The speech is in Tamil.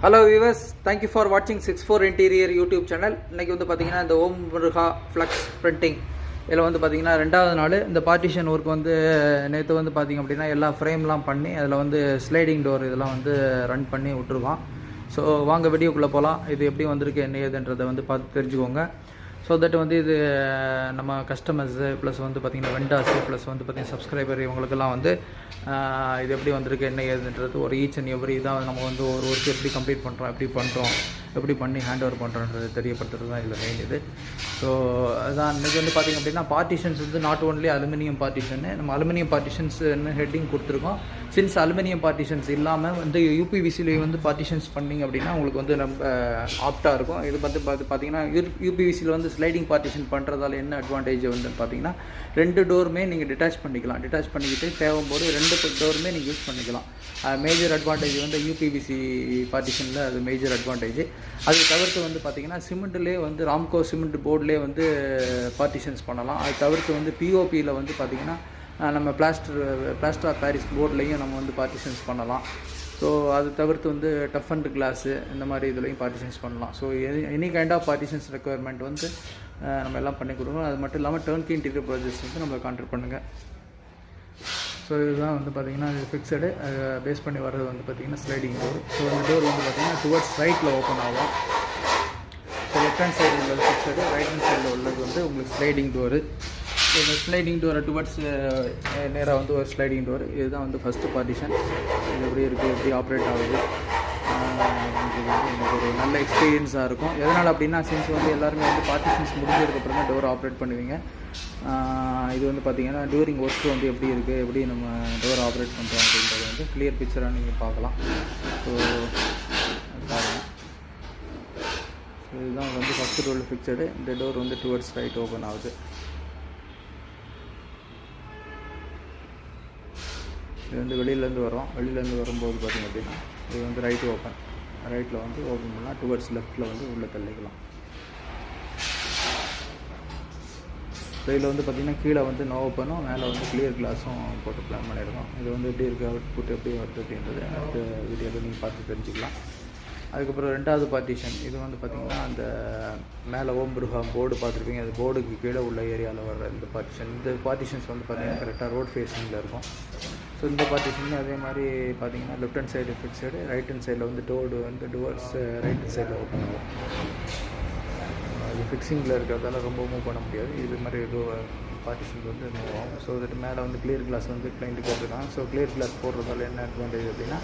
ஹலோ வியூவர்ஸ், தேங்க்யூ ஃபார் வாட்சிங் 64 இன்டீரியர் யூடியூப் சேனல். இன்றைக்கி வந்து பார்த்திங்கன்னா இந்த ஓம் முருகா ஃப்ளக்ஸ் பிரிண்டிங் இதில் வந்து பார்த்திங்கன்னா 2வது நாள் இந்த பார்ட்டிஷன் ஒர்க் வந்து நேற்று வந்து பார்த்திங்க அப்படின்னா எல்லா ஃப்ரேம்லாம் பண்ணி அதில் வந்து ஸ்லைடிங் டோர் இதெல்லாம் வந்து ரன் பண்ணி விட்ருவான். ஸோ வாங்க வீடியோக்குள்ளே போகலாம். இது எப்படி வந்திருக்கு என்ன ஏதுன்றதை வந்து பார்த்து தெரிஞ்சுக்கோங்க. ஸோ தட் வந்து இது நம்ம கஸ்டமர்ஸு ப்ளஸ் வந்து பார்த்திங்கன்னா வெண்டாஸு ப்ளஸ் வந்து பார்த்திங்கன்னா சப்ஸ்கிரைபர் இவங்களுக்கெல்லாம் வந்து இது எப்படி வந்திருக்கு என்ன ஏதுன்றது ஒரு ஈச் அண்ட் எவ்ரி இதாக நம்ம வந்து ஒரு ஒர்க் எப்படி கம்ப்ளீட் பண்ணுறோம், எப்படி பண்ணி ஹேண்ட் ஓவர் பண்ணுறோன்றது தெரியப்படுத்துறது தான் இதில் மெயின் இது. ஸோ அதுதான் இன்றைக்கி வந்து பார்த்திங்க அப்படின்னா பார்ட்டிஷன்ஸ் வந்து நாட் ஓன்லி அலுமினியம் பார்ட்டிஷன்னு, நம்ம அலுமினியம் பார்ட்டிஷன்ஸ்னு ஹெட்டிங் கொடுத்துருக்கோம். சின்ஸ் அலுமினியம் பார்ட்டிஷன்ஸ் இல்லாமல் வந்து யூபிவிசிலே வந்து பார்ட்டிஷன்ஸ் பண்ணிங்க அப்படின்னா உங்களுக்கு வந்து நம்ம ஆப்டாக இருக்கும். இது வந்து பார்த்திங்கன்னா யூபிவிசியில் வந்து ஸ்லைடிங் பார்ட்டிஷன் பண்ணுறதால என்ன அட்வான்டேஜ் வந்து பார்த்திங்கன்னா 2 டோருமே நீங்கள் டிட்டாச் பண்ணிக்கலாம். டிட்டாச் பண்ணிக்கிட்டு தேவைப்படும்போது 2 டோருமே நீங்கள் யூஸ் பண்ணிக்கலாம். மேஜர் அட்வான்டேஜ் வந்து யூபிவிசி பார்ட்டிஷனில் அது மேஜர் அட்வான்டேஜ். அது தவிர்த்து வந்து பார்த்திங்கன்னா சிமெண்ட்லேயே வந்து ராம்கோ சிமெண்ட் போர்ட்லேயே வந்து பார்ட்டிஷன்ஸ் பண்ணலாம். அது தவிர்த்து வந்து பிஓபியில் வந்து பார்த்திங்கன்னா நம்ம பிளாஸ்டர் ஆஃப் பாரிஸ் போர்ட்லேயும் நம்ம வந்து பார்ட்டிஷன்ஸ் பண்ணலாம். ஸோ அது தவிர்த்து வந்து டஃப் அண்ட் கிளாஸு இந்த மாதிரி இதுலேயும் பார்ட்டிஷன்ஸ் பண்ணலாம். So any kind of partitions requirement வந்து நம்ம எல்லாம் பண்ணி கொடுக்கணும். அது மட்டும் இல்லாமல் டர்ன்கி இன்டீரியர் ப்ராஜெக்ட்ஸ் வந்து நம்மளை கான்டாக்ட் பண்ணுங்கள். ஸோ இதுதான் வந்து பார்த்திங்கன்னா இது ஃபிக்ஸடு பேஸ் பண்ணி வர்றது வந்து பார்த்திங்கன்னா ஸ்லைடிங் டோர். ஸோ அந்த டோர் வந்து பார்த்திங்கன்னா டுவர்ட்ஸ் ரைட்டில் ஓப்பன் ஆகும். ஸோ லெஃப்ட் ஹேண்ட் சைடில் உள்ளது ஃபிக்ஸடு, ரைட் ஹேண்ட் சைடில் உள்ளது வந்து உங்களுக்கு ஸ்லைடிங் டோரு. ஸோ இந்த ஸ்லைடிங் டோரை டுவர்ட்ஸ் நேராக வந்து ஒரு ஸ்லைடிங் டோர். இதுதான் வந்து ஃபஸ்ட்டு பார்ட்டிஷன். இது எப்படி இருக்குது, எப்படி ஆப்ரேட் ஆகுது, எனக்கு ஒரு நல்ல எக்ஸ்பீரியன்ஸாக இருக்கும். எதனால் அப்படின்னா சின்ஸ் வந்து எல்லாருமே வந்து பார்ட்டிஷன்ஸ் முடிஞ்சதுக்கப்புறம் தான் டோர் ஆப்ரேட் பண்ணுவீங்க. இது வந்து பார்த்திங்கன்னா டூரிங் ஒர்க் வந்து எப்படி இருக்குது, எப்படி நம்ம டோர் ஆப்ரேட் பண்ணுறோம் அப்படின்றத வந்து கிளியர் பிக்சராக நீங்கள் பார்க்கலாம். ஸோ பாருங்கள். ஸோ இதுதான் வந்து ஃபஸ்ட்டு டோர் ஃபிக்ஸடு. இந்த டோர் வந்து டுவர்ட்ஸ் ரைட் ஓப்பன் ஆகுது. இது வந்து வெளியிலேருந்து வரும்போது பார்த்திங்க அப்படின்னா இது வந்து ரைட் ஓப்பன், ரைட்டில் வந்து ஓப்பன் பண்ணால் டுவர்ட்ஸ் லெஃப்ட்டில் வந்து உள்ளே தள்ளிக்கலாம். இதில் வந்து பார்த்திங்கன்னா கீழே வந்து நோ ஓப்பனும் மேலே வந்து கிளியர் கிளாஸும் போட்டு பிளான் பண்ணியிருக்கோம். இது வந்து எப்படி இருக்குது, அவுட்புட் எப்படி வருது அப்படின்றது அடுத்த வீடியோவில் நீங்கள் பார்த்து தெரிஞ்சுக்கலாம். அதுக்கப்புறம் 2வது பார்ட்டிஷன் இது வந்து பார்த்திங்கன்னா அந்த மேலே ஓம் முருகா போர்டு பார்த்துருப்பீங்க. அது போர்டுக்கு கீழே உள்ள ஏரியாவில் வர இந்த பார்ட்டிஷன்ஸ் வந்து பார்த்திங்கன்னா கரெக்டாக ரோட் ஃபேஸிங்கில் இருக்கும். ஸோ இந்த பார்ட்டிஷன் அதே மாதிரி பார்த்திங்கன்னா left hand side fixed, right hand சைடில் வந்து டோர்ஸ் ரைட் ஹேண்ட் சைடில் ஓப்பன் ஆகும். அது ஃபிக்ஸிங்கில் இருக்கிறதால ரொம்ப மூவ் பண்ண முடியாது. இது மாதிரி பார்ட்டிஷன் வந்து மூவ் ஆகும். ஸோ தட் மேலே வந்து கிளியர் கிளாஸ் வந்து கிளைண்ட்டுக்கு போட்டுருக்காங்க. ஸோ கிளியர் கிளாஸ் போடுறதால என்ன அட்வான்டேஜ் அப்படின்னா